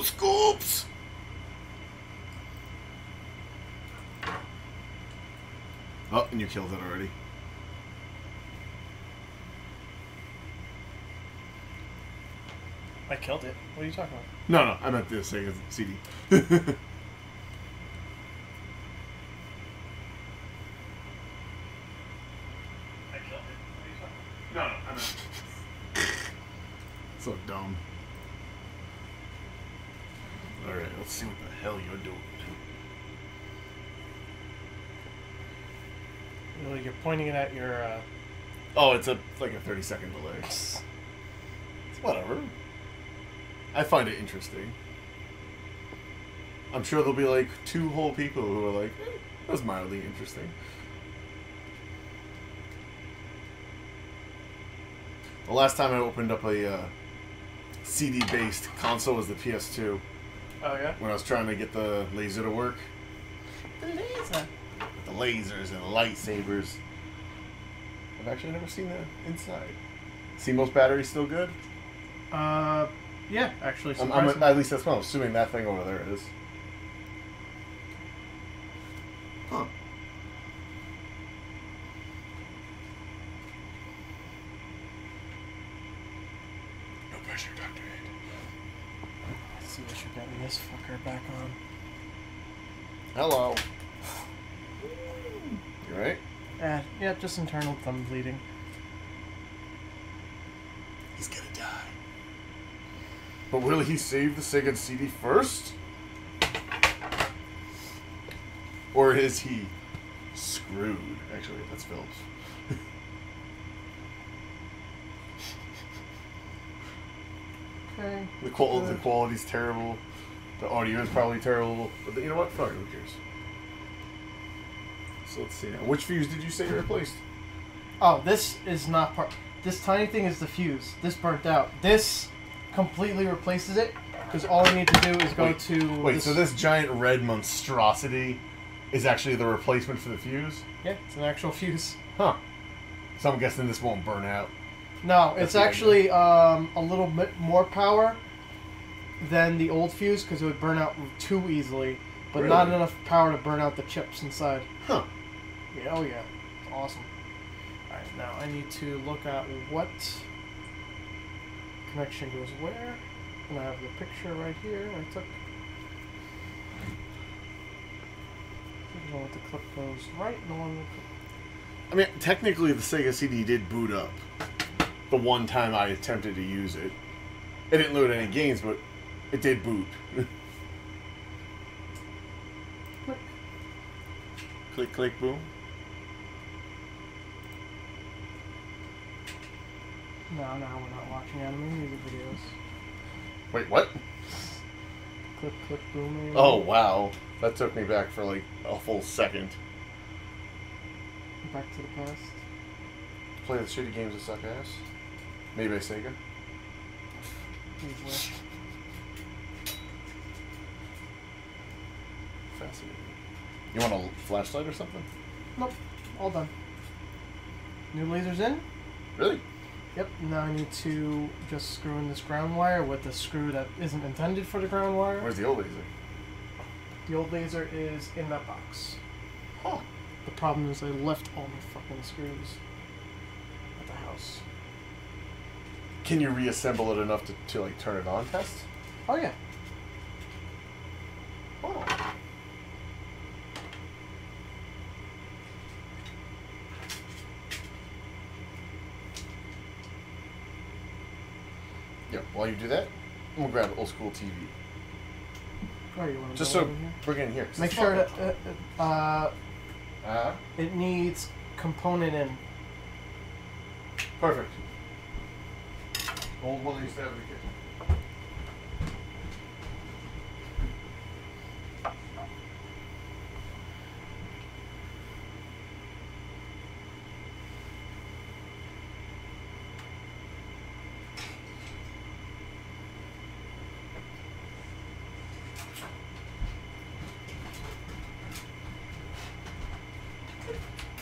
No scoops! Oh, and you killed it already. I killed it. What are you talking about? No, no, I meant the Sega CD. I killed it. What are you talking about? No, no, I meant... So dumb. Alright, let's see what the hell you're doing. You're pointing it at your. Oh, it's like a 30-second delay. It's whatever. I find it interesting. I'm sure there'll be like 2 whole people who are like, that was mildly interesting. The last time I opened up a CD-based console was the PS2. Oh, yeah? When I was trying to get the laser to work. The laser. The lasers and the lightsabers. I've actually never seen the inside. CMOS battery still good? Yeah, actually. At least that's what I'm assuming that thing over there is. Huh. No pressure, Dr. Ed. Let's see what you're getting this fucker back on. Hello. You right? Yeah, just internal thumb bleeding. He's gonna die. But will he save the Sega CD first? Or is he screwed? Actually, that's Phil's. Okay. The quality's terrible. The audio is probably terrible. But you know what? Fuck it, who cares? So let's see now. Which fuse did you say you replaced? Oh, this is not part. This tiny thing is the fuse. This burnt out. This completely replaces it because all I need to do is go to. Wait, so this giant red monstrosity is actually the replacement for the fuse? Yeah, it's an actual fuse. Huh. So I'm guessing this won't burn out. No, it's actually a little bit more power than the old fuse because it would burn out too easily, but not enough power to burn out the chips inside. Huh. Yeah, oh yeah. It's awesome. Alright, now I need to look at what connection goes where. And I have the picture right here I took. The one with the clip goes right, and the one with the clip. I mean, technically the Sega CD did boot up the one time I attempted to use it. It didn't load any games, but it did boot. Click. Click, click, boom. No, we're not watching anime music videos. Wait, what? Click, click, boom. Anime. Oh, wow. That took me back for like a full second. Back to the past. Play the shitty games that suck ass. Made by Sega. Usually. Fascinating. You want a flashlight or something? Nope. All done. New lasers in? Really? Yep. Now I need to just screw in this ground wire with the screw that isn't intended for the ground wire. Where's the old laser? The old laser is in that box. Huh. The problem is I left all my fucking screws at the house. Can you reassemble it enough to like turn it on test? Oh yeah. Oh. Yeah, while you do that, I'm gonna grab an old school TV. Oh, you want to Just go so over here? bring it in here. Make sure that it needs component in. Perfect. Old one I used to have in the kitchen.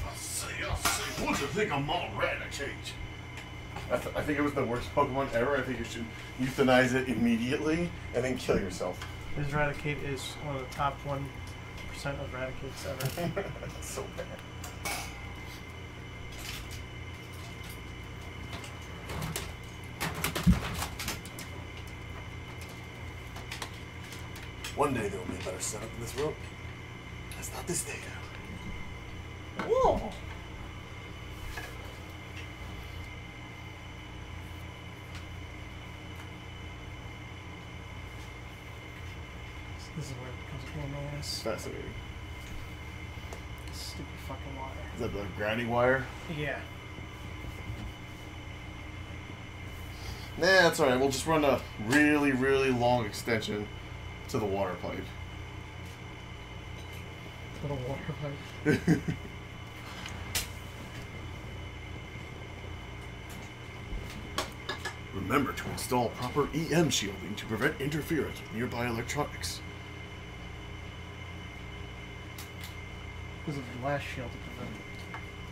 I'll see. What do you think I'm all ready to change? I think it was the worst Pokemon ever. I think you should euthanize it immediately and then kill yourself. His Raticate is one of the top 1% of Raticates ever. That's so bad. One day there will be a better setup in this room. That's not this day now. Whoa! This is where it becomes a pain in the ass. Fascinating. Stupid fucking wire. Is that the grounding wire? Yeah. Nah, that's alright. We'll just run a really, really long extension to the water pipe. Little water pipe. Remember to install proper EM shielding to prevent interference with nearby electronics. This is the last shield to prevent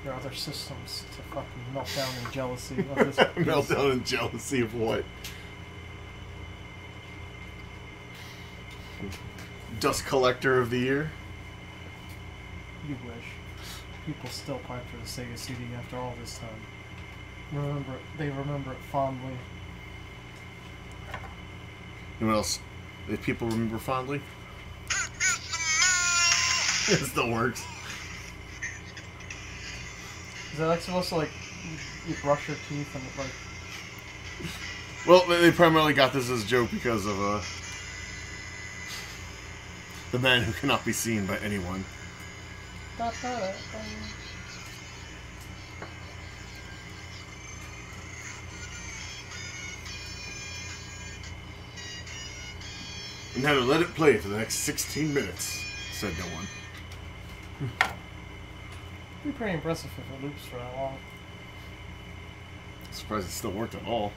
your other systems to fucking melt down in jealousy of this. Melt down in jealousy of what? Dust collector of the year? You wish. People still pipe for the Sega CD after all this time. Remember it, they remember it fondly. You know what else? If people remember fondly? It still works. Is that like supposed to like you brush your teeth and like? Well, they primarily got this as a joke because of the man who cannot be seen by anyone. Da, da, da, da. And had to let it play for the next 16 minutes, said no one. It'd be pretty impressive if it loops for that long. Surprised it still worked at all.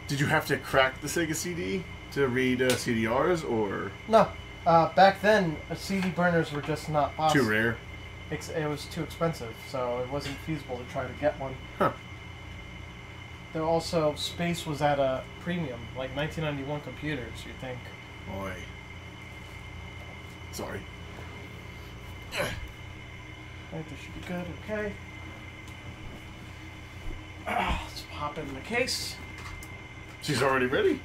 Did you have to crack the Sega CD to read CDRs, or No, back then CD burners were just not possible. too rare? It was too expensive, so it wasn't feasible to try to get one. Huh. There also, space was at a premium, like 1991 computers, you think. Boy. Sorry. I think this should be good, okay. Let's pop it in the case. She's already ready?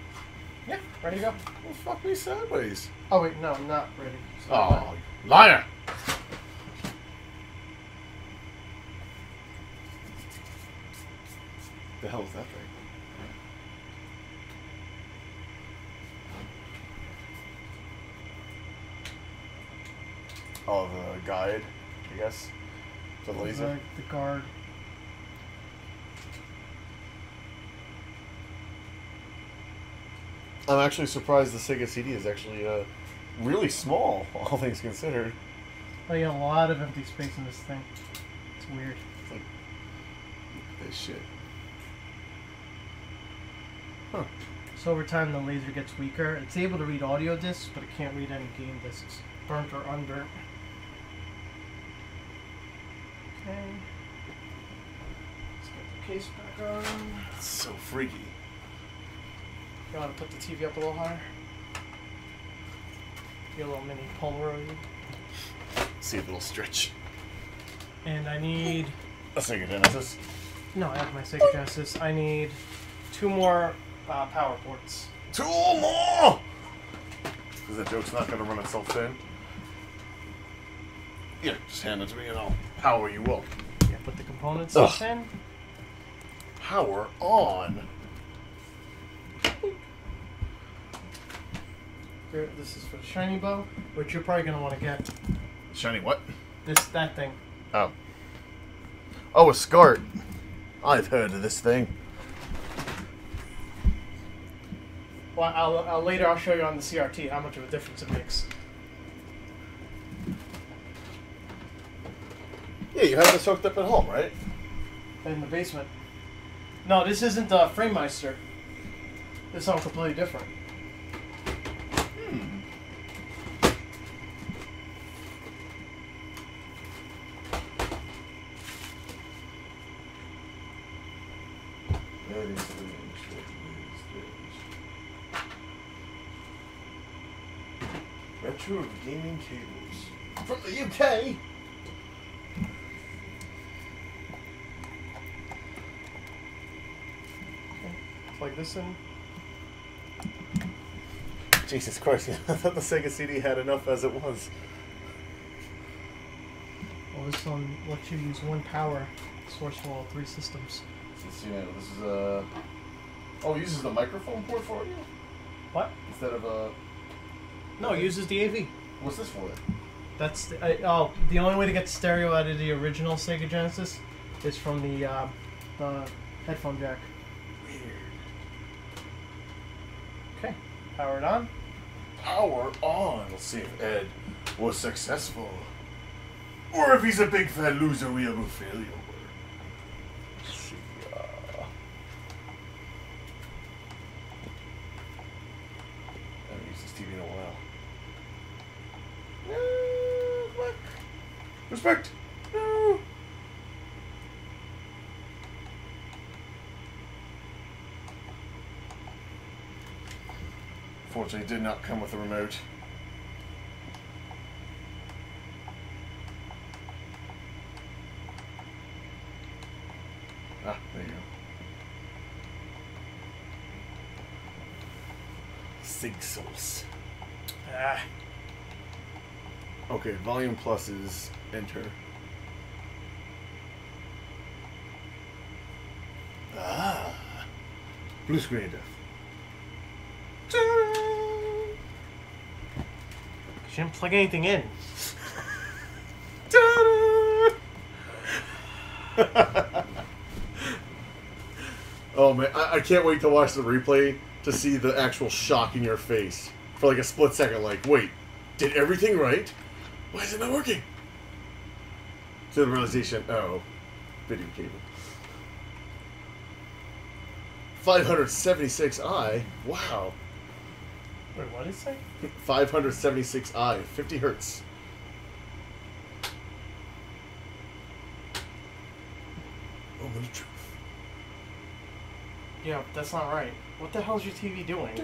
Yeah, ready to go. Well, fuck me sideways. Oh wait, no, I'm not ready. So Oh, liar! The hell is that thing? Oh, the guide, I guess, for the laser. The guard. I'm actually surprised the Sega CD is actually really small, all things considered. Oh, you have a lot of empty space in this thing. It's weird. It's like, this shit. Huh. So over time, the laser gets weaker. It's able to read audio discs, but it can't read any game discs, burnt or unburnt. Okay. Let's get the case back on. It's so freaky. You want to put the TV up a little higher? Get a little mini Polaroid. See if it'll stretch. And I need... A Sega Genesis. No, I have my Sega Genesis. I need 2 more power ports. 2 more! Because that joke's not going to run itself thin. Yeah, just hand it to me and I'll power you up. Yeah, put the components Ugh. in. Power on. Here, this is for the shiny bow, which you're probably gonna want to get. Shiny what? That thing. Oh. Oh, a SCART. I've heard of this thing. Well, I'll later I'll show you on the CRT how much of a difference it makes. Yeah, you have this hooked up at home, right? In the basement. No, this isn't the FrameMeister. This is something completely different. That is what it is. Retro gaming cables from the UK. Plug this in. Jesus Christ! I thought the Sega CD had enough as it was. Well, this one lets you use one power source for all 3 systems. So let's see now. This is a. Oh, it uses the microphone port for you? What? Instead of a. No, it uses the AV. What's this for? That's the only way to get stereo out of the original Sega Genesis is from the headphone jack. Weird. Okay, power it on. Power on. Let's see if Ed was successful, or if he's a big fat loser weeaboo failure. Let's see. I haven't used this TV in a while. No, respect. No. Fortunately, it did not come with a remote. Ah, there you go. Sig sauce. Ah. Okay, volume plus is enter. Ah. Blue screen of death. You didn't plug anything in. Oh man, I can't wait to watch the replay to see the actual shock in your face for like a split second. Like, wait, did everything right? Why is it not working? To the realization, oh, video cable. 576i. Wow. Wait, what did it say? 576i, 50 hertz. Moment of truth. Yeah, that's not right. What the hell is your TV doing?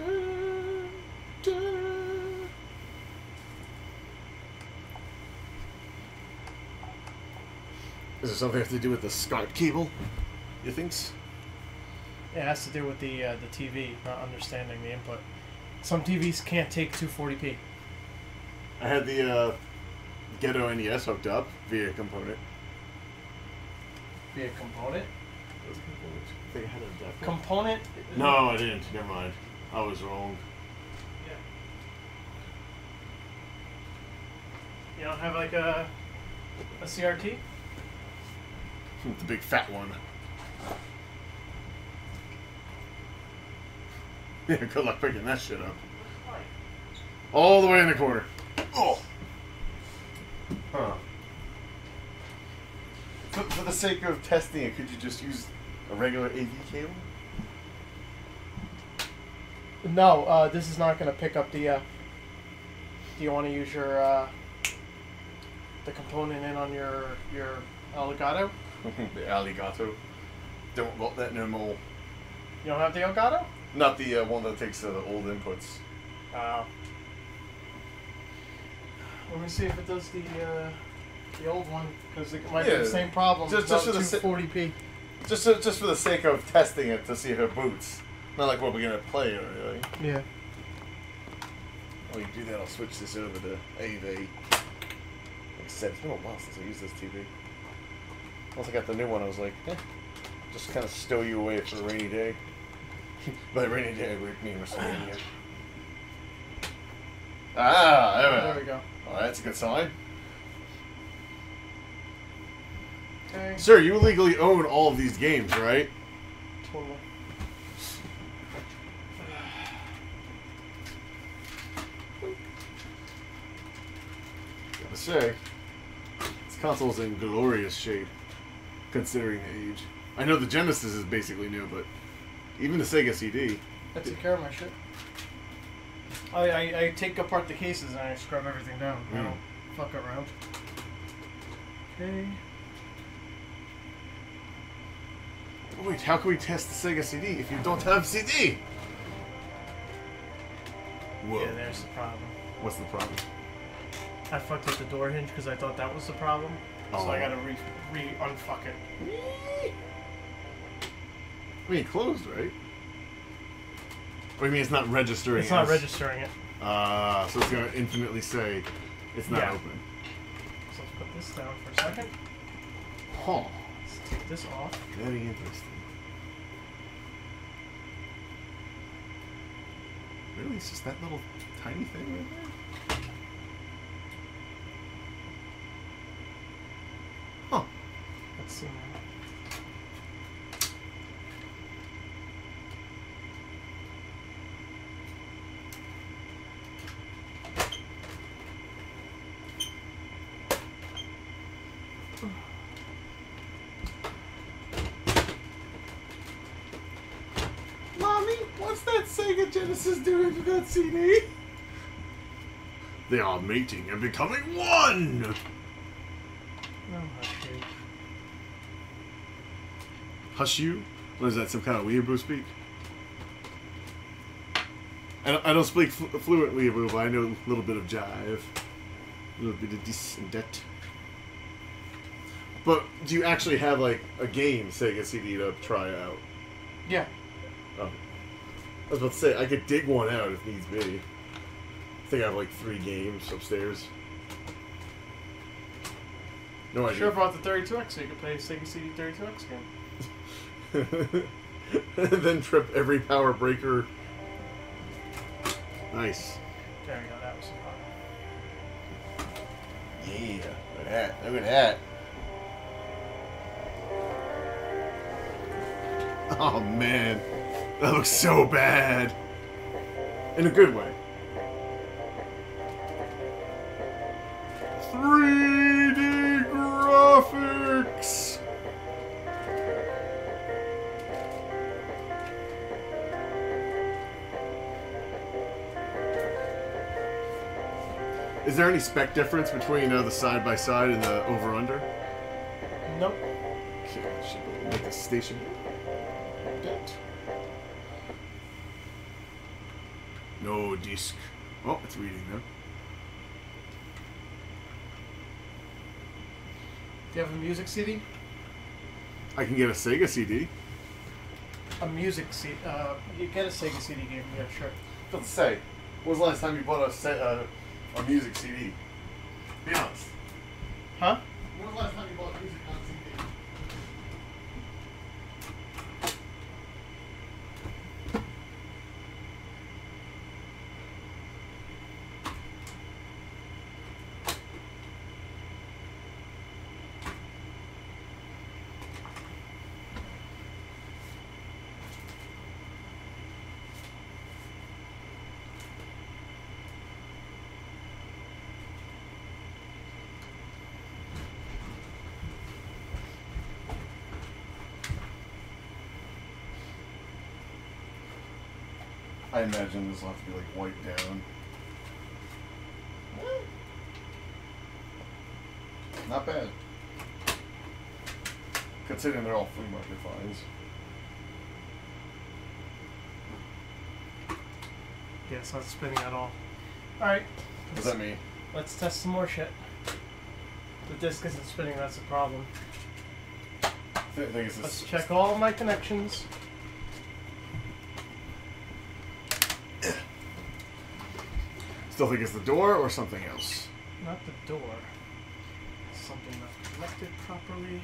Is there something I have to do with the Skype cable? You think? Yeah, it has to do with the TV, not understanding the input. Some TVs can't take 240p. I had the Ghetto NES hooked up via component. Via component? I think I had a deck. Component? No, I didn't. Never mind. I was wrong. Yeah. You don't have like a CRT? The big fat one. Yeah, good luck picking that shit up. All the way in the corner. Oh! Huh. For the sake of testing it, could you just use a regular AV cable? No, this is not going to pick up the... do you want to use your... the component in on your Elgato? The Elgato. Don't got that no more. You don't have the Elgato? Not the one that takes the old inputs. Let me see if it does the old one, because it might be Yeah, the same problem. just for the 240p. Just for the sake of testing it to see if it boots. Not like what we're gonna play or anything. Yeah. While you do that, I'll switch this over to AV. Like I said, it's been a while since I used this TV. Once I got the new one, I was like, just kind of stow you away for a rainy day. By rainy day, I mean WrestleMania. There we go. Alright, that's a good sign. Okay. Sir, you legally own all of these games, right? Totally. Gotta say, this console's in glorious shape, considering the age. I know the Genesis is basically new, but even the Sega CD. I take care of my shit. I take apart the cases and I scrub everything down. I don't fuck around. Okay. Wait, how can we test the Sega CD if you don't have CD? Whoa. Yeah, there's the problem. What's the problem? I fucked with the door hinge because I thought that was the problem. So I gotta unfuck it. I mean, it closed, right? Or you mean it's not registering? It's not registering it. So it's gonna infinitely say it's not open. So let's put this down for a second. Huh. Let's take this off. Very interesting. Really? It's just that little tiny thing right there? Huh. Let's see now. Mommy, what's that Sega Genesis doing to that CD? They are mating and becoming one! Oh, hush you. Hush you? What is that, some kind of weeaboo speak? I don't speak fluent weeaboo, but I know a little bit of jive. A little bit of this and that. But do you actually have, like, a game Sega CD to try out? Yeah. Oh. I was about to say, I could dig one out if needs be. I think I have like 3 games upstairs. No idea. Sure brought the 32X so you could play a Sega CD 32X game. And then trip every power breaker. Nice. There we go, that was some fun. Yeah, look at that. Look at that. Oh man, that looks so bad. In a good way. 3D graphics! Is there any spec difference between the side-by-side and the over-under? Nope. Okay, should make the station. No disc. Oh, it's reading now. Do you have a music CD? I can get a Sega CD. A music CD? You get a Sega CD game, yeah, sure. Let's say, when was the last time you bought a music CD? Be honest. Huh? When was the last time you bought music on CD? I imagine this will have to be like wiped down. Not bad. Considering they're all flea market finds. Yeah, it's not spinning at all. Alright. What does that mean? Let's test some more shit. The disc isn't spinning, that's the problem. I think it's Let's check all my connections. Still think it's the door or something else? Not the door. Something not connected properly.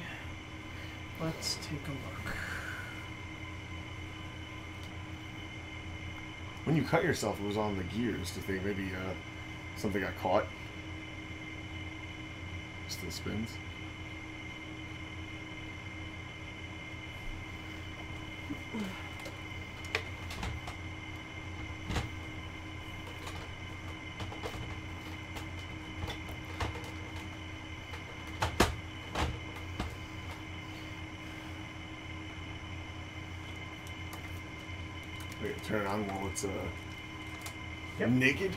Let's take a look. When you cut yourself, it was on the gears. Do you think maybe something got caught? Still spins. Wait, turn it on while it's naked?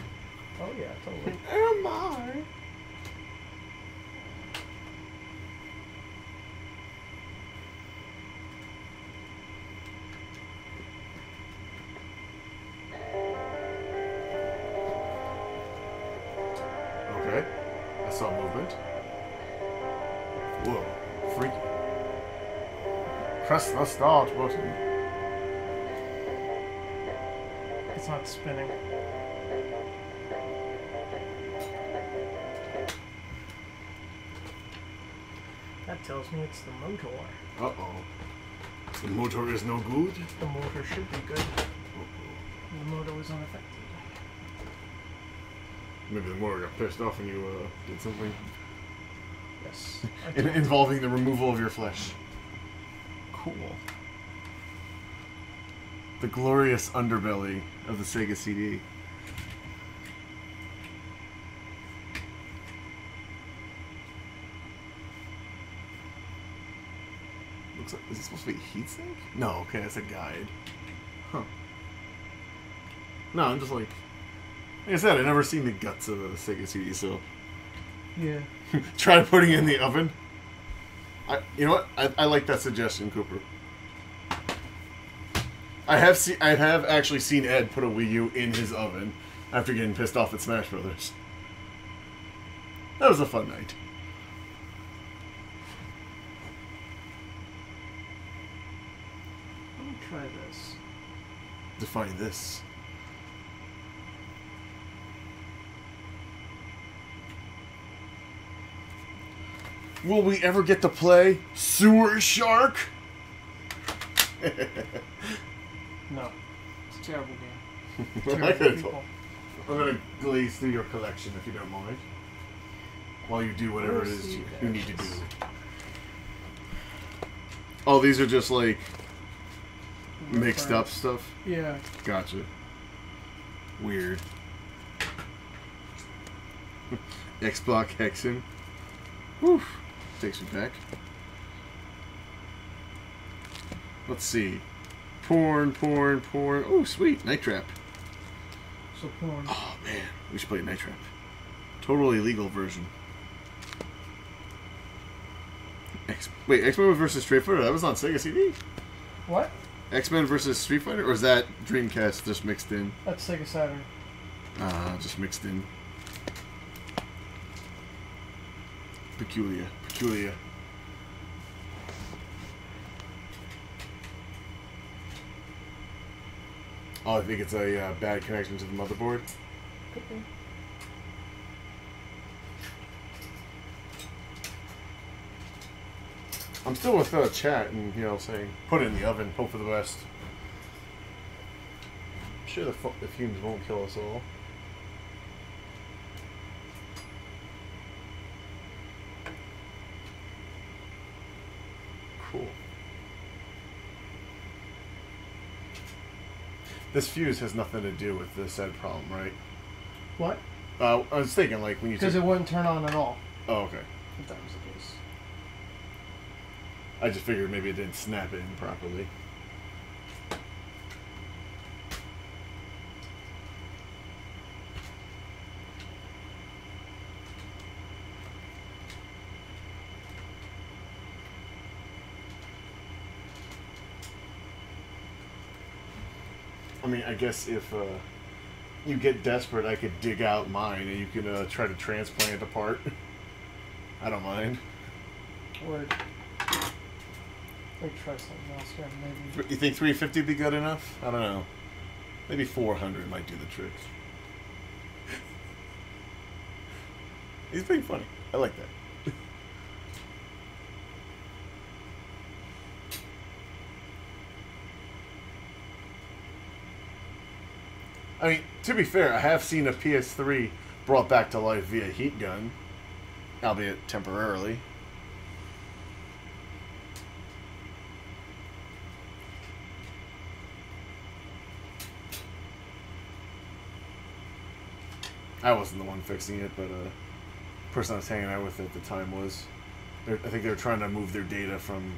Oh yeah, totally. Oh my! Whoa. Freaky. Press the start button. It's not spinning. That tells me it's the motor. Uh-oh. The motor is no good? The motor should be good. Uh-oh. The motor was unaffected. Maybe the motor got pissed off when you did something. Yes. Involving the removal of your flesh. Cool. The glorious underbelly of the Sega CD. Looks like, is it supposed to be a heatsink? No, okay, that's a guide. Huh. No, I'm just like I said, I've never seen the guts of a Sega CD, so Yeah. try putting it in the oven. You know what? I like that suggestion, Cooper. I have actually seen Ed put a Wii U in his oven after getting pissed off at Smash Brothers. That was a fun night. Let me try this. Define this. Will we ever get to play Sewer Shark? No. It's a terrible game. I'm going to glaze through your collection if you don't mind. While you do whatever it is you need to do. Oh, these are just like mixed up stuff? Yeah. Gotcha. Weird. Xbox Hexen. Whew. Takes me back. Let's see. Porn. Oh, sweet. Night Trap. So porn. Oh, man. We should play Night Trap. Totally legal version. Wait, X-Men vs. Street Fighter? That was on Sega CD? What? X-Men vs. Street Fighter? Or is that Dreamcast just mixed in? That's Sega Saturn. Just mixed in. Peculiar. Oh, I think it's a bad connection to the motherboard. Could be. I'm still with chat and, saying, put it in the oven, hope for the best. I'm sure the fumes won't kill us all. Cool. This fuse has nothing to do with the said problem, right? What? I was thinking, like, when you Because it wouldn't turn on at all. Oh, okay. If that was the case. I just figured maybe it didn't snap in properly. I mean, I guess if you get desperate, I could dig out mine and you can try to transplant it apart. I don't mind. Word. Let me try something else here, maybe. You think 350 would be good enough? I don't know. Maybe 400 might do the trick. He's being funny. I like that. I mean, to be fair, I have seen a PS3 brought back to life via heat gun, albeit temporarily. I wasn't the one fixing it, but the person I was hanging out with at the time was. I think they were trying to move their data from.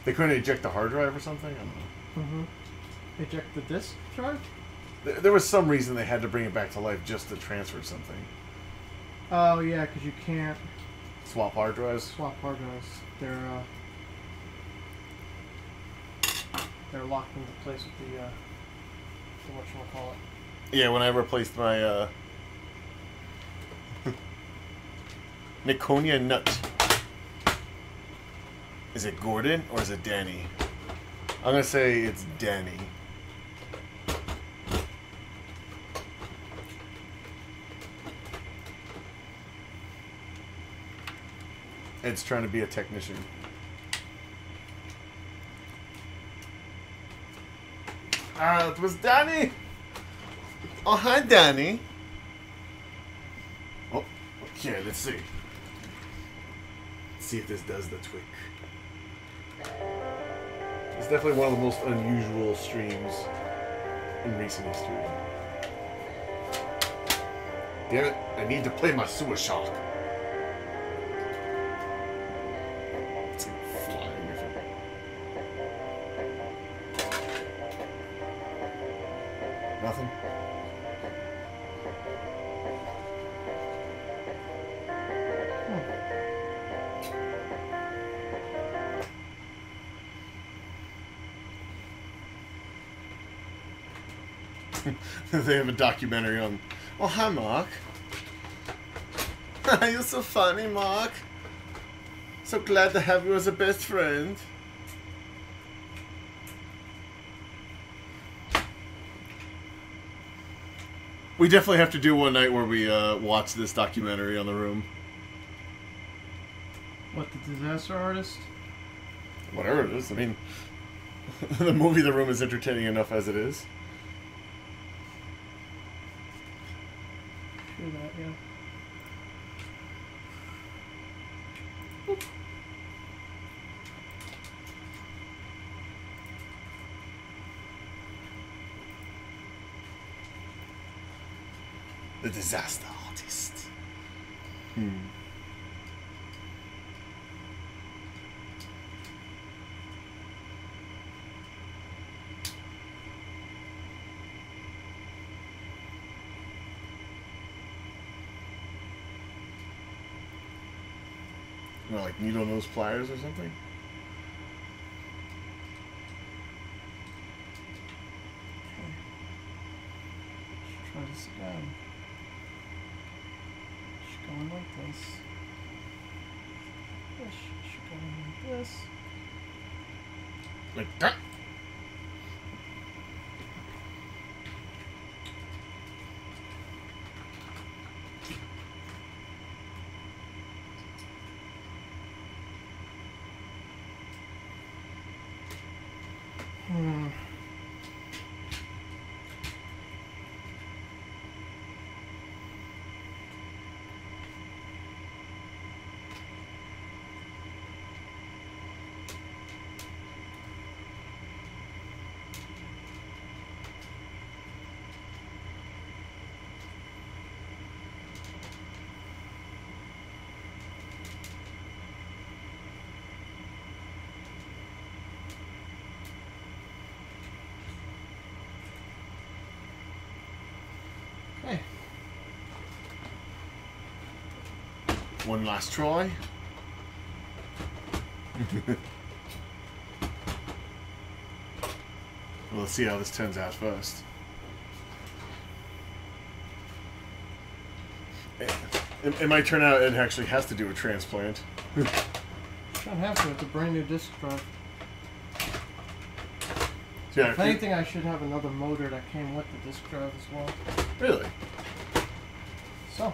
They couldn't eject the hard drive or something? I don't know. Mm-hmm. Eject the disk drive? There was some reason they had to bring it back to life just to transfer something. Oh, yeah, because you can't Swap hard drives? swap hard drives. They're locked into place with the whatchamacallit. Yeah, when I replaced my Niconia nut. Is it Gordon or is it Danny? I'm gonna say it's Danny. Ed's trying to be a technician. It was Danny! Oh, hi, Danny. Oh, okay, let's see. Let's see if this does the trick. It's definitely one of the most unusual streams in recent history. Damn it, I need to play my sewer shark. It's like flying with it. Nothing? They have a documentary on... Oh, hi, Mark. You're so funny, Mark. So glad to have you as a best friend. We definitely have to do one night where we watch this documentary on The Room. What, the disaster artist? Whatever it is. I mean, the movie The Room is entertaining enough as it is. Sure that, yeah. The disaster artist. Well, like needle nose pliers or something? Let's try this again. Should go in like this. This should go in like this. Like that? Okay. One last try. Well, let's see how this turns out first. It might turn out it actually has to do a transplant. Don't have to. It's a brand new disc drive. Yeah, If anything, I should have another motor that came with the disc drive as well. Really? So.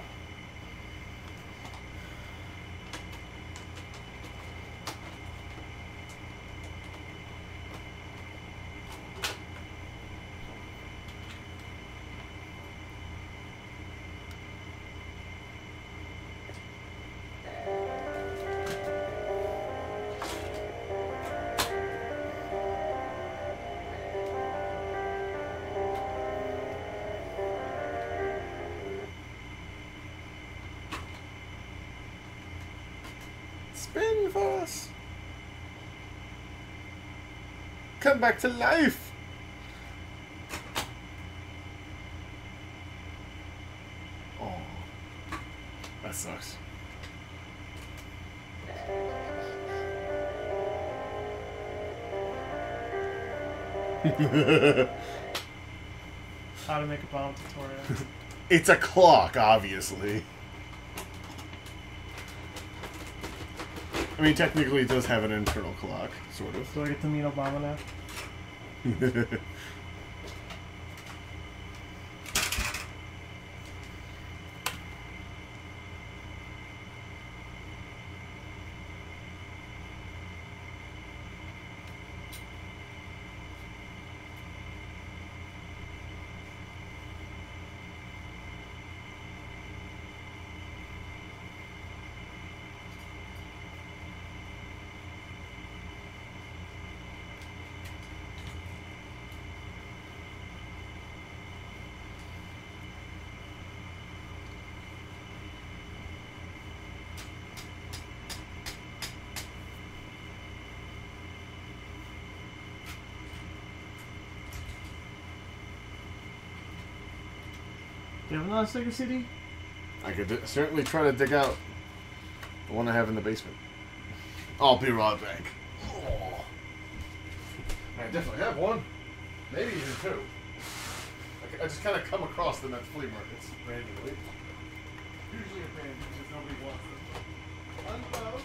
Spin for us. Come back to life. Oh, that sucks. How to make a bomb tutorial. It's a clock, obviously. I mean, technically it does have an internal clock, sort of. So I get to meet Obama now? Do you have another Sega CD? I could certainly try to dig out the one I have in the basement. I'll be right back. Oh. I definitely have one. Maybe even two. I just kind of come across them at flea markets randomly. Usually at random because nobody wants them. Unfound.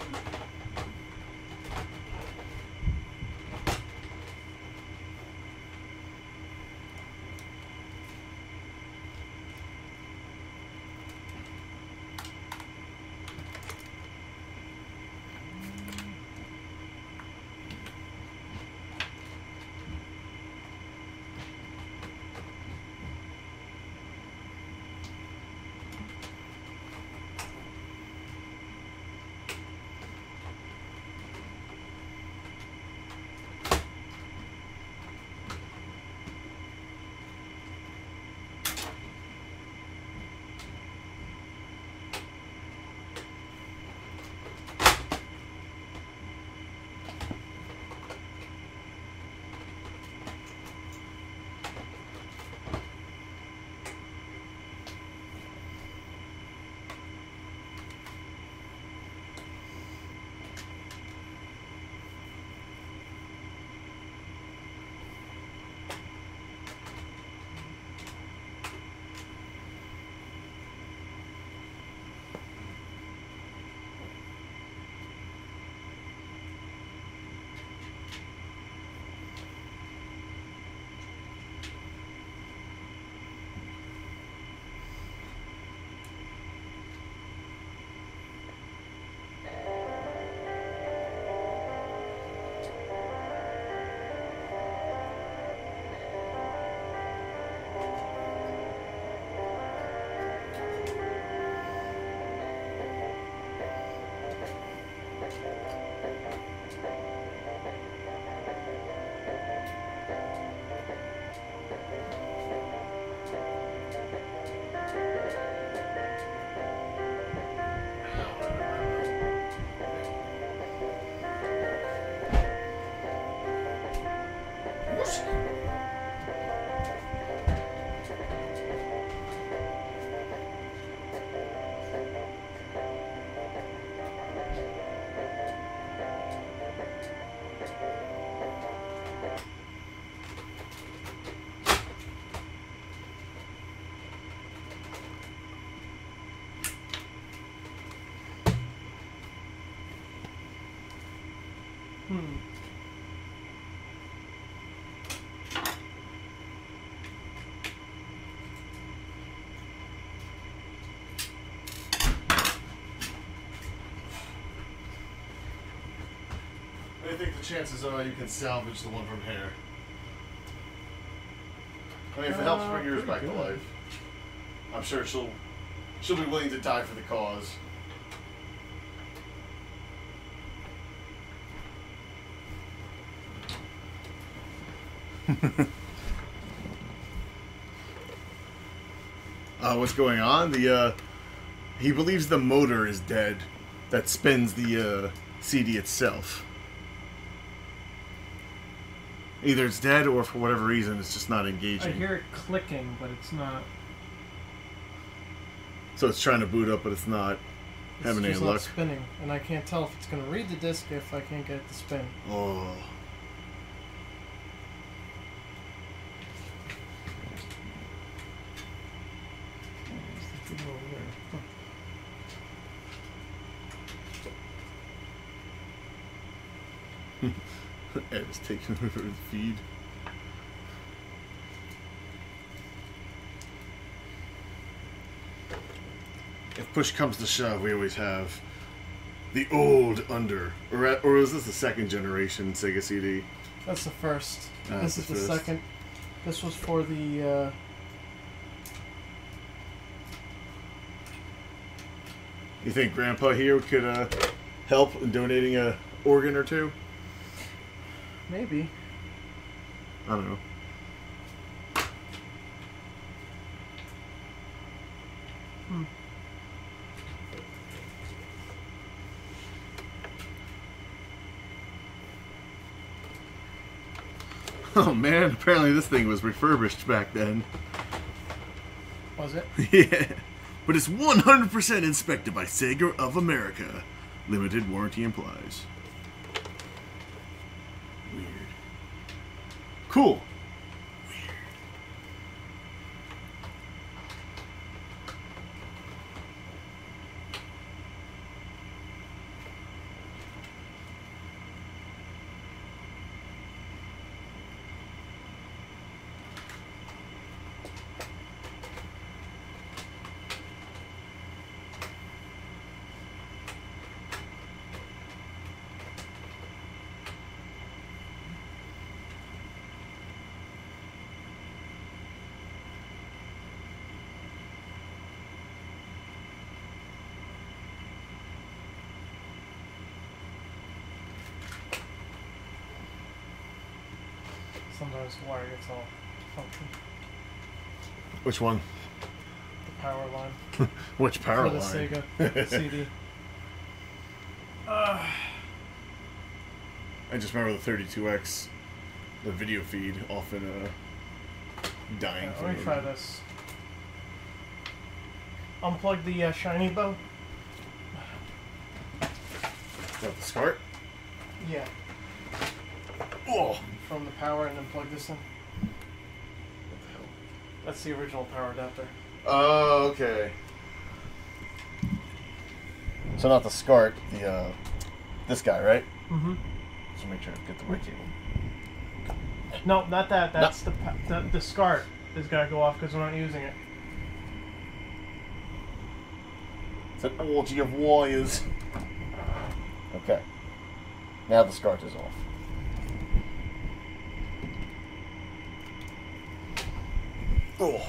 I think the chances are you can salvage the one from here. I mean, if it helps bring yours back to life, I'm sure she'll be willing to die for the cause. What's going on? He believes the motor is dead that spins the CD itself. Either it's dead or for whatever reason it's just not engaging. I hear it clicking, but it's not. So it's trying to boot up, but it's not having any luck. It's not spinning, and I can't tell if it's going to read the disc if I can't get it to spin. Oh. Ed is taking over the feed. If push comes to shove, we always have the old under, or is this the second generation Sega CD? That's the first. Ah, This is the second. This was for the. You think Grandpa here could help in donating a organ or two? Maybe. I don't know. Oh man, apparently this thing was refurbished back then. Was it? Yeah. But it's 100% inspected by Sega of America. Limited warranty implies. Weird. Cool. Weird. Sometimes the wire gets all funky. Which one? The power line. Which power for the line? Sega CD. I just remember the 32X, the video feed, often dying. Yeah, let me try this. Unplug the shiny bow. What, the SCART? Yeah. Oh! From the power and then plug this in. What the hell? That's the original power adapter. Oh, okay. So not the SCART, the this guy, right? Mm-hmm. So make sure to get the right cable. No, not that. That's the SCART is gotta go off because we're not using it. It's an orgy of wires. Okay. Now the SCART is off. Oh.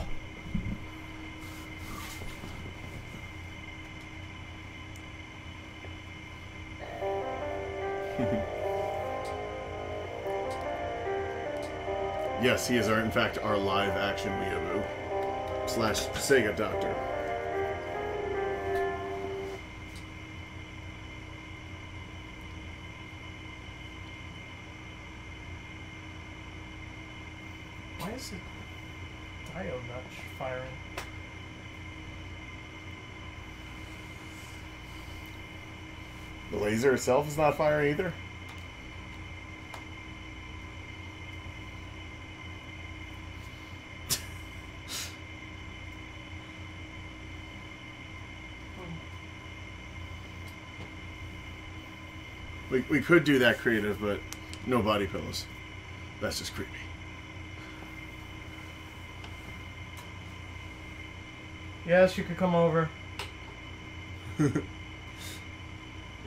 Yes, he is in fact our live action weeaboo / Sega doctor. Why is the diode not firing? The laser itself is not firing either. We could do that creative, but no body pillows. That's just creepy. Yes, you could come over. You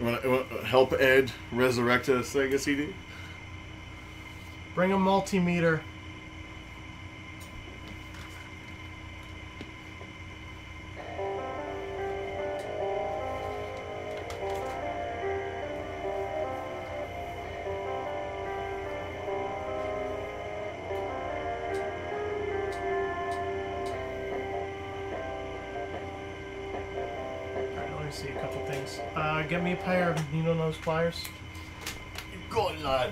want to help Ed resurrect a Sega CD? Bring a multimeter. See a couple things. Get me a pair of needle nose pliers. You got it, lad.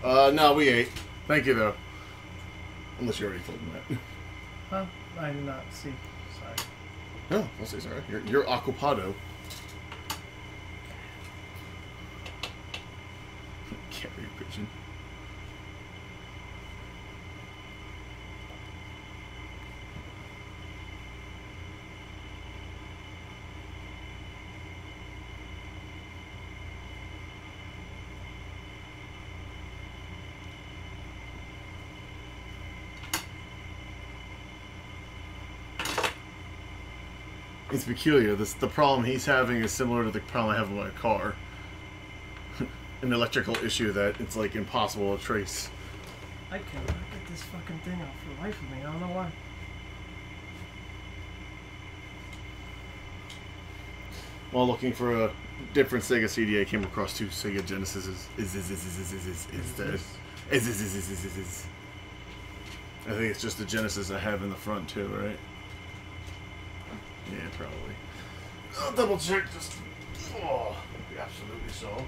No, we ate. Thank you, though. Unless you already told him that. Huh? I did not see. Sorry. No, don't say sorry. You're occupado. Carrier pigeon. It's peculiar. The problem he's having is similar to the problem I have with my car. An electrical issue that it's like impossible to trace. I cannot get this fucking thing off for the life of me. I don't know why. While looking for a different Sega CD, I came across 2 Sega Genesis. I think it's just the Genesis I have in the front too, right? Yeah, probably. I'll double check just. Oh, absolutely so.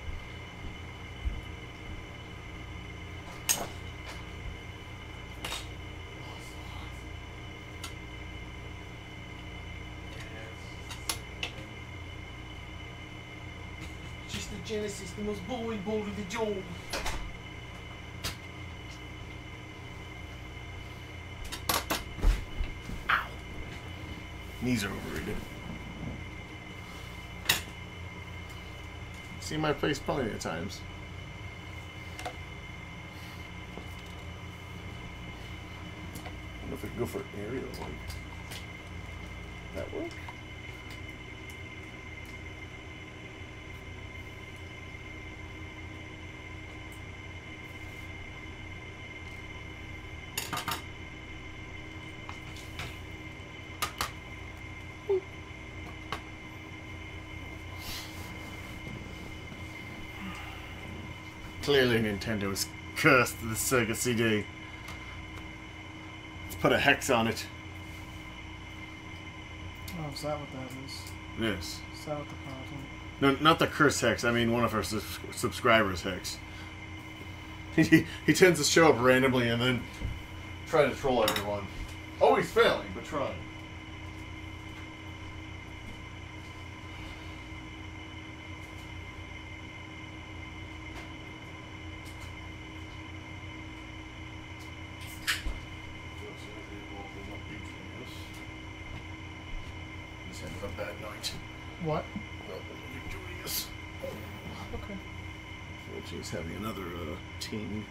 Just the Genesis, the most boring ball of the job. Knees are overrated. Seen my face plenty of times. I don't know if we can go for aerial. That work? Clearly Nintendo has cursed the Sega CD. Let's put a hex on it. Oh, is that what that is? Yes. Is that what the problem? No, not the curse hex. I mean one of our subscribers' hex. He tends to show up randomly and then try to troll everyone. Always failing, but trying. He's having a bad night. What? Victorious. Okay. Well, she's having another team.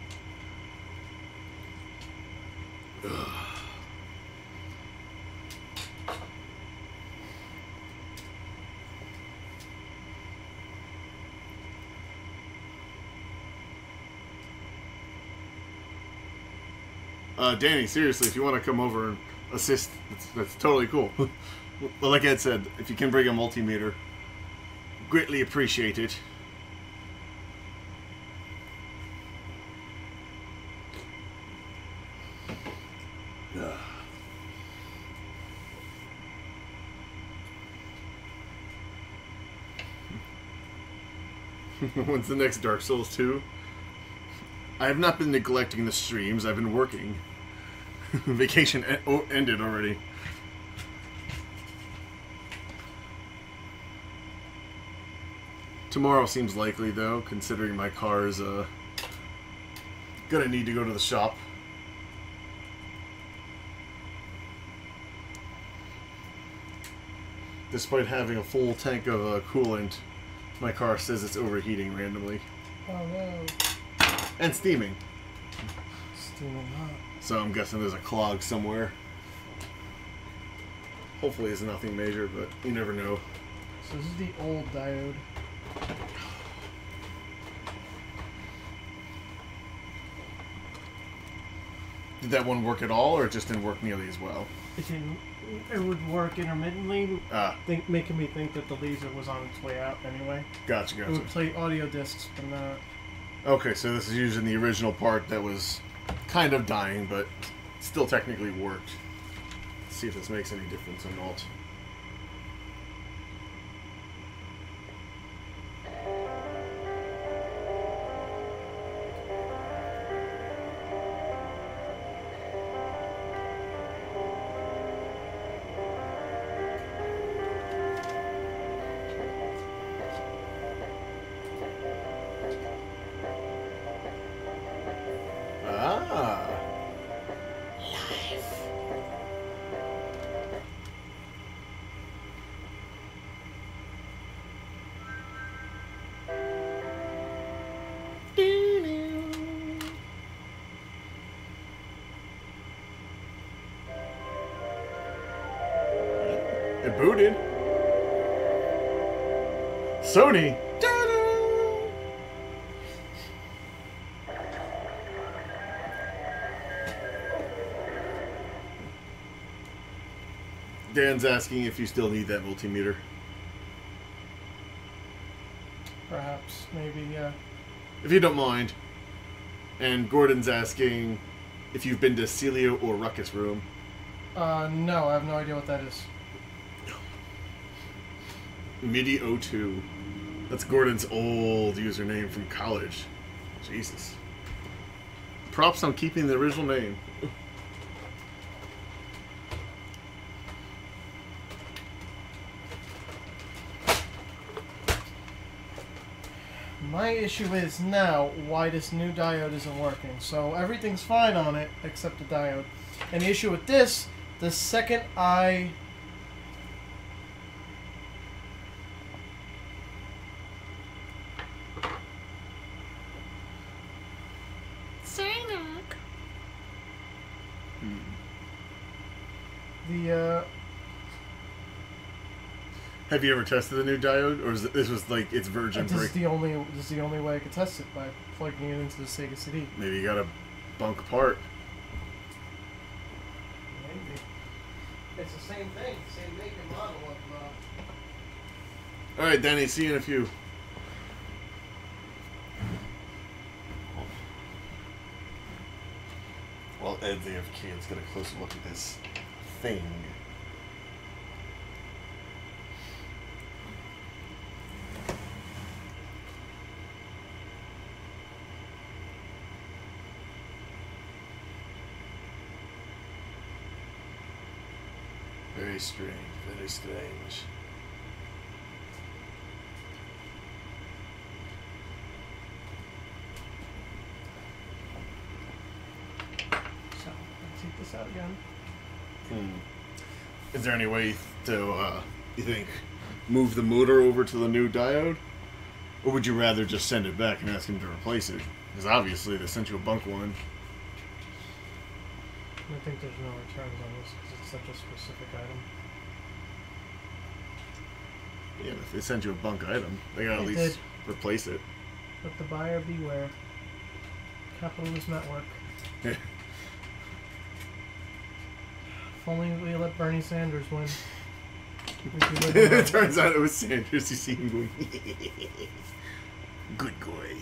Danny, seriously, if you want to come over and assist, that's totally cool. But like Ed said, if you can bring a multimeter, greatly appreciate it. When's the next Dark Souls 2? I have not been neglecting the streams, I've been working. Vacation ended already. Tomorrow seems likely though, considering my car is gonna need to go to the shop. Despite having a full tank of coolant, my car says it's overheating randomly. Oh no. And steaming. Steaming hot. So I'm guessing there's a clog somewhere. Hopefully it's nothing major, but you never know. So this is the old diode. Did that one work at all, or it just didn't work nearly as well? It didn't. It would work intermittently, making me think that the laser was on its way out anyway. Gotcha. It would play audio discs, but not. Okay, so this is using the original part that was kind of dying, but still technically worked. Let's see if this makes any difference or not. It booted. Sony. Dan's asking if you still need that multimeter. Perhaps, maybe, yeah. If you don't mind. And Gordon's asking if you've been to Celio or Ruckus Room. No, I have no idea what that is. MIDI02. That's Gordon's old username from college. Jesus. Props on keeping the original name. My issue is now why this new diode isn't working. So everything's fine on it except the diode. And the issue with this, the second I... Have you ever tested the new diode, or is this was like its virgin? This is the only way I could test it, by plugging it into the Sega CD. Maybe you got a bunk part. Maybe. It's the same thing, same make and model of. All right, Danny. See you in a few. Well, Ed, the AFK, let's get a closer look at this thing. Very strange, very strange. So, let's take this out again. Is there any way to, you think, move the motor over to the new diode? Or would you rather just send it back and ask him to replace it? Because obviously they sent you a bunk one. I think there's no returns on this because it's such a specific item. Yeah, but if they sent you a bunk item, they gotta at least replace it. Let the buyer beware. Capitalist network. If only we let Bernie Sanders win. It turns out it was Sanders. You see him going, good boy.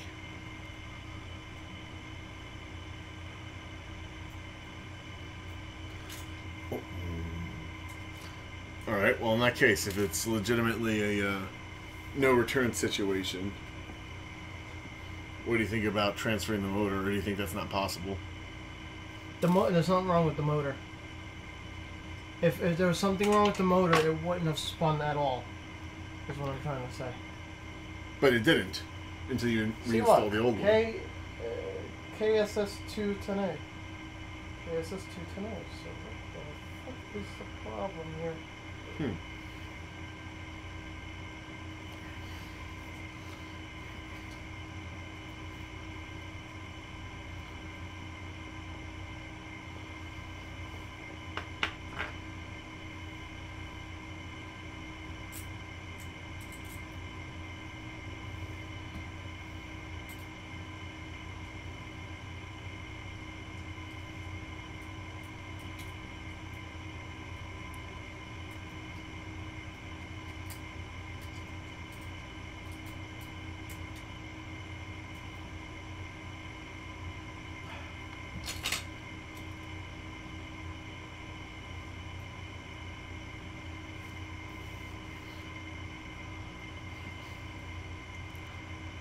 Alright, well in that case, if it's legitimately a no return situation, what do you think about transferring the motor, or do you think that's not possible? There's nothing wrong with the motor. If there was something wrong with the motor, it wouldn't have spun at all, is what I'm trying to say. But it didn't, until you reinstalled the old one. KSS210A. KSS210A, so what the fuck is the problem here?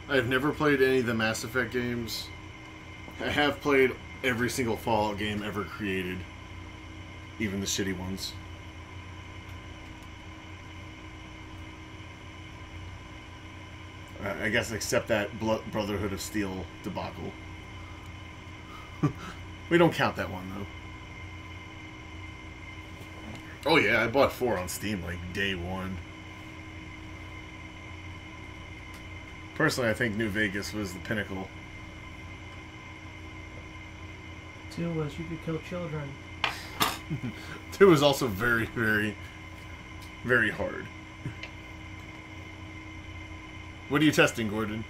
I've never played any of the Mass Effect games. I have played every single Fallout game ever created. Even the shitty ones. I guess except that Brotherhood of Steel debacle. We don't count that one, though. Oh yeah, I bought 4 on Steam like day one. Personally, I think New Vegas was the pinnacle. 2 was you could kill children. 2 was also very, very very hard. What are you testing, Gordon?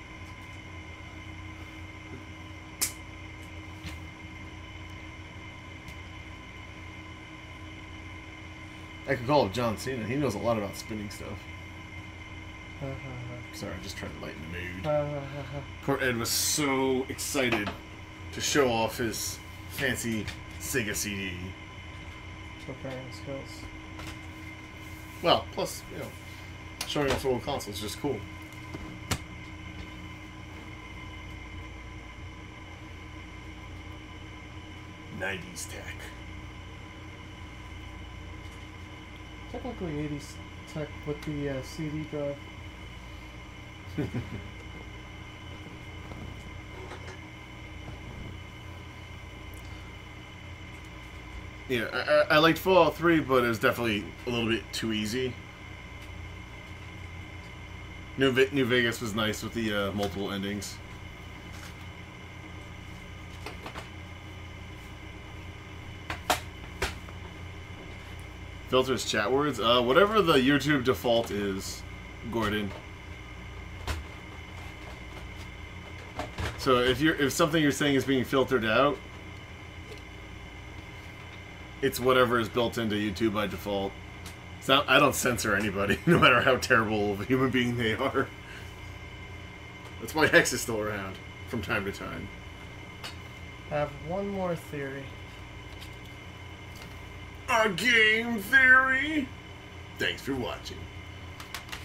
I could call up John Cena. He knows a lot about spinning stuff. Sorry, I'm just trying to lighten the mood. Poor Ed was so excited to show off his fancy Sega CD. Preparing skills. Well, plus, you know, showing off the old console is just cool. '90s tech. Technically 80s tech with the CD drive. Yeah, I liked Fallout 3, but it was definitely a little bit too easy. New Vegas was nice with the multiple endings. Filters chat words? Whatever the YouTube default is, Gordon. So if something you're saying is being filtered out, it's whatever is built into YouTube by default. So I don't censor anybody, no matter how terrible of a human being they are. That's why Hex is still around from time to time. I have one more theory. A game theory? Thanks for watching.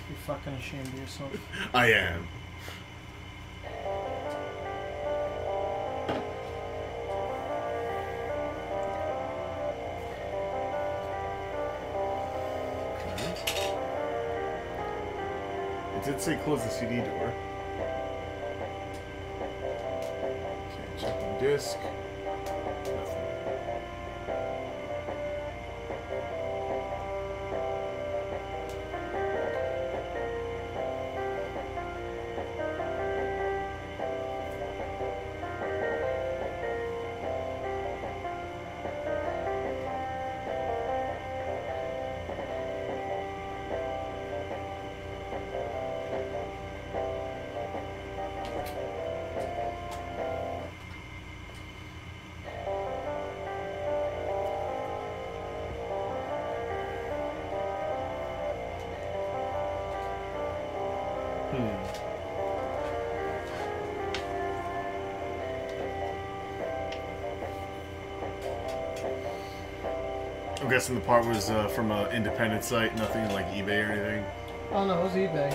You're fucking ashamed of yourself. I am. It did say close the CD door. Okay, checking disc. Nothing. I'm guessing the part was from an independent site, nothing like eBay or anything. Oh no, it was eBay.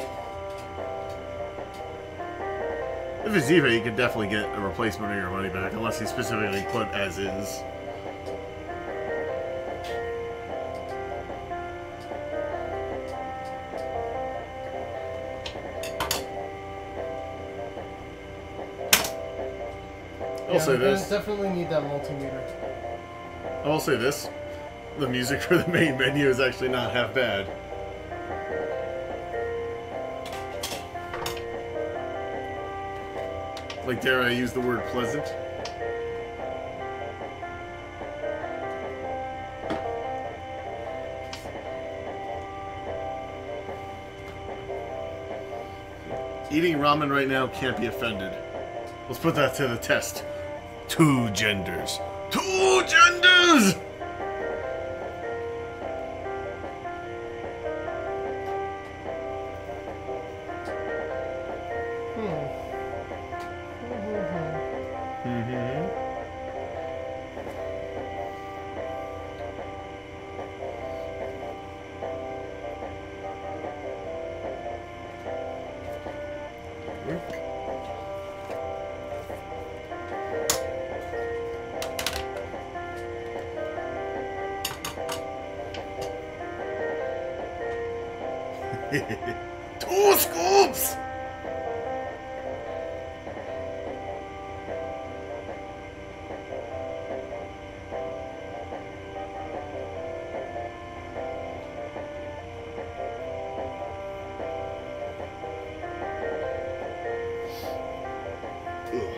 If it's eBay, you could definitely get a replacement or your money back, unless he specifically put as is. I'll say this. Definitely need that multimeter. I will say this. The music for the main menu is actually not half bad. Like, dare I use the word pleasant? Eating ramen right now can't be offended. Let's put that to the test. Two genders. Two genders! Two scoops!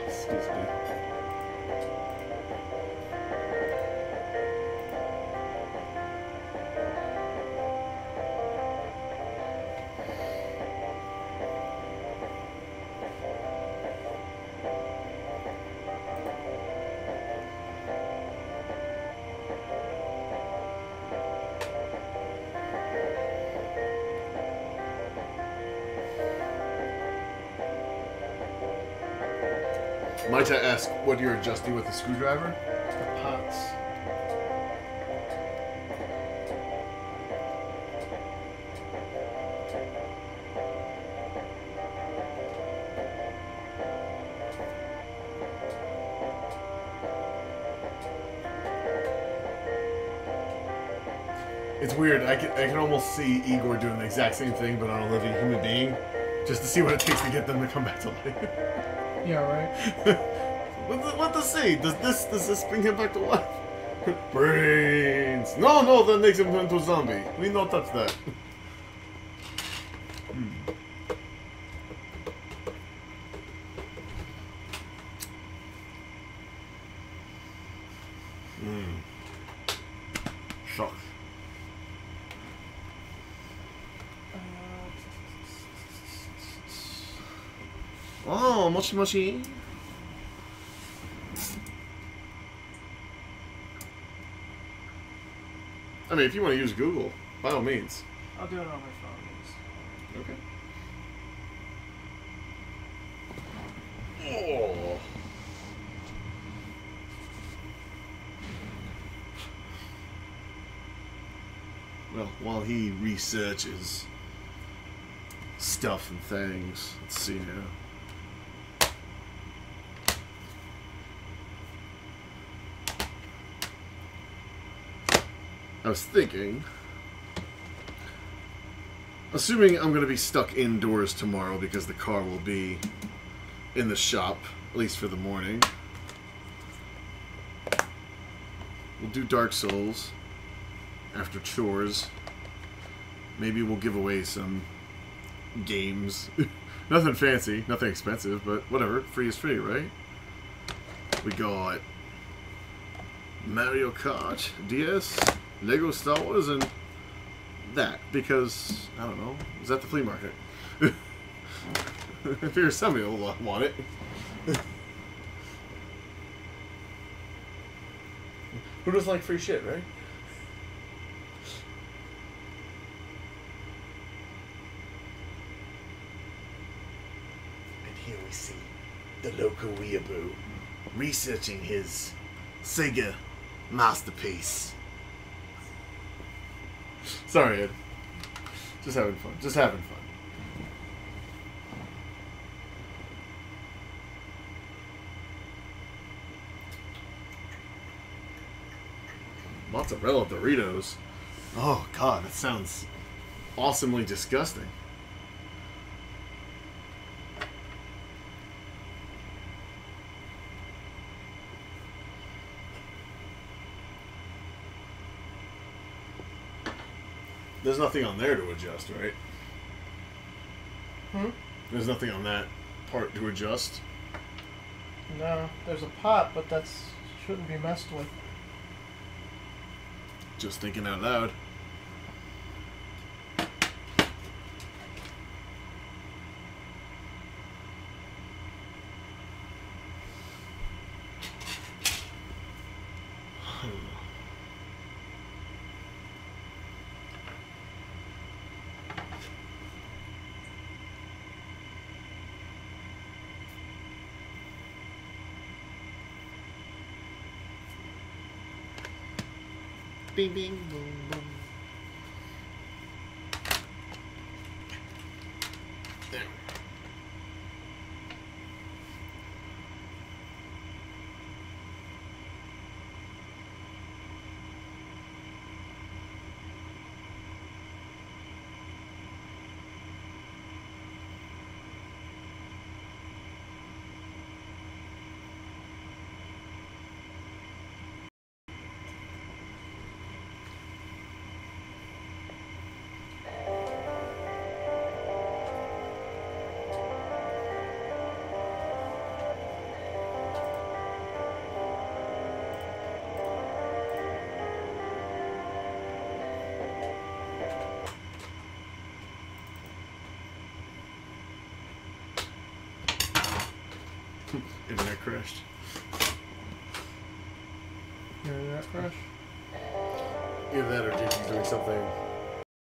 Excuse me. Might I ask what you're adjusting with the screwdriver? The pots. It's weird. I can almost see Igor doing the exact same thing, but on a living human being, just to see what it takes to get them to come back to life. Yeah, right. Let us see. Does this bring him back to life? Brains. No, that makes him into a zombie. We don't touch that. Shock. Oh, mochi. I mean, if you want to use Google, by all means. I'll do it on my phone. Okay. Oh. Well, while he researches stuff and things, let's see now. I was thinking, assuming I'm going to be stuck indoors tomorrow because the car will be in the shop, at least for the morning. We'll do Dark Souls after chores. Maybe we'll give away some games. Nothing fancy, nothing expensive, but whatever. Free is free, right? We got Mario Kart, DS, Lego Star Wars, and that, because, I don't know, is that the flea market? I figure somebody will want it. Who doesn't like free shit, right? And here we see the local weeaboo researching his Sega masterpiece. Sorry, Ed. Just having fun. Just having fun. Mozzarella Doritos. Oh, God, that sounds awesomely disgusting. There's nothing on there to adjust, right? There's nothing on that part to adjust. No, there's a pot, but that shouldn't be messed with. Just thinking out loud. Bing, bing, boom, boom. There. Internet crashed. Your internet crash? Either that or JP's doing something